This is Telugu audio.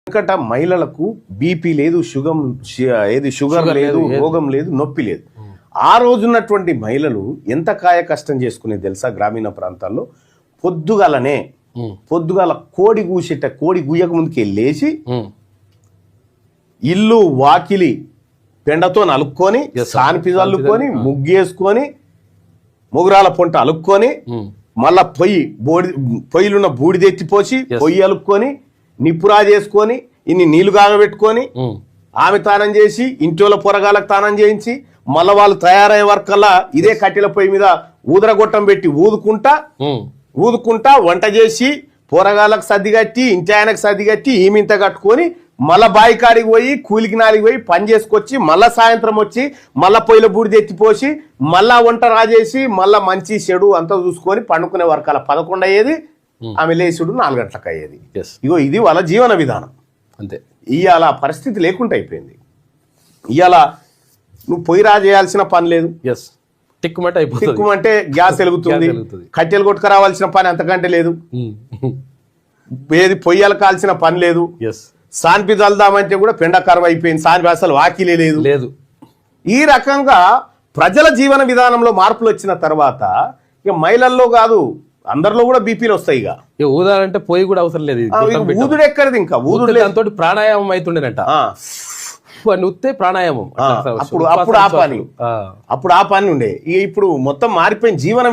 ఎందుకంటే మహిళలకు బీపీ లేదు, షుగర్ లేదు, రోగం లేదు, నొప్పి లేదు. ఆ రోజున్నటువంటి మహిళలు ఎంత కాయ కష్టం చేసుకునేది తెలుసా? గ్రామీణ ప్రాంతాల్లో పొద్దుగాల కోడి గూయక ముందుకి వెళ్ళేసి ఇల్లు వాకిలి పెండతో అలుక్కొని, సానిపిజ అల్లుకొని, ముగ్గేసుకొని, మొగురాల పొంట అలుక్కొని, మళ్ళా పొయ్యిలున్న బూడిదెత్తిపోసి పొయ్యి అలుక్కొని, నిప్పురా చేసుకొని, ఇన్ని నీళ్లు కాగబెట్టుకొని, ఆమె తానం చేసి, ఇంటిలో పొరగాలకు తానం చేయించి, మళ్ళా వాళ్ళు తయారయ్యే వరకల్లా ఇదే కట్టెల పొయ్యి మీద ఊదరగొట్టం పెట్టి ఊదుకుంటా వంట చేసి, పొరగాలకు సర్ది కట్టి, ఇంటి ఆయనకు సర్ది కట్టి, ఈమింత కట్టుకొని, మళ్ళా బాయి కాడికి పోయి, కూలికి నాలికి పోయి పని చేసుకొచ్చి, మళ్ళా సాయంత్రం వచ్చి, మళ్ళా పొయ్యిల బూడిద ఎత్తిపోసి, మళ్ళా వంట రాజేసి, మళ్ళా మంచి చెడు అంతా చూసుకొని పండుకునే వరకల్లా 11 అయ్యేది. ఆమె లేచుడు 4 గంటలకు అయ్యేది. ఇగో ఇది వాళ్ళ జీవన విధానం. అంతే. ఇవాళ పరిస్థితి లేకుండా అయిపోయింది. ఇవాళ నువ్వు పొయ్యి రాజేయాల్సిన పని లేదు. టిక్కుమంటే గ్యాస్ వెలుగుతుంది. కట్టెలు కొట్టుకు రావాల్సిన పని అంతకంటే లేదు. ఏది పొయ్యాలు కాల్సిన పని లేదు. సాన్పి చల్దామంటే కూడా పెండ కరువు అయిపోయింది. సాన్పి అసలు వాకిలే లేదు. ఈ రకంగా ప్రజల జీవన విధానంలో మార్పులు వచ్చిన తర్వాత ఇక మహిళల్లో కాదు అందరిలో కూడా బీపీలు వస్తాయి. ఇక ఊదాలంటే పొయ్యి కూడా అవసరం లేదు. ఊదుడు ఎక్కడిది? ఇంకా ఊదుడు దాంతో ప్రాణాయామం అవుతుండేనట. నుత్తే ప్రాణాయామం. అప్పుడు ఆ పని ఉండే. ఇప్పుడు మొత్తం మారిపోయిన జీవన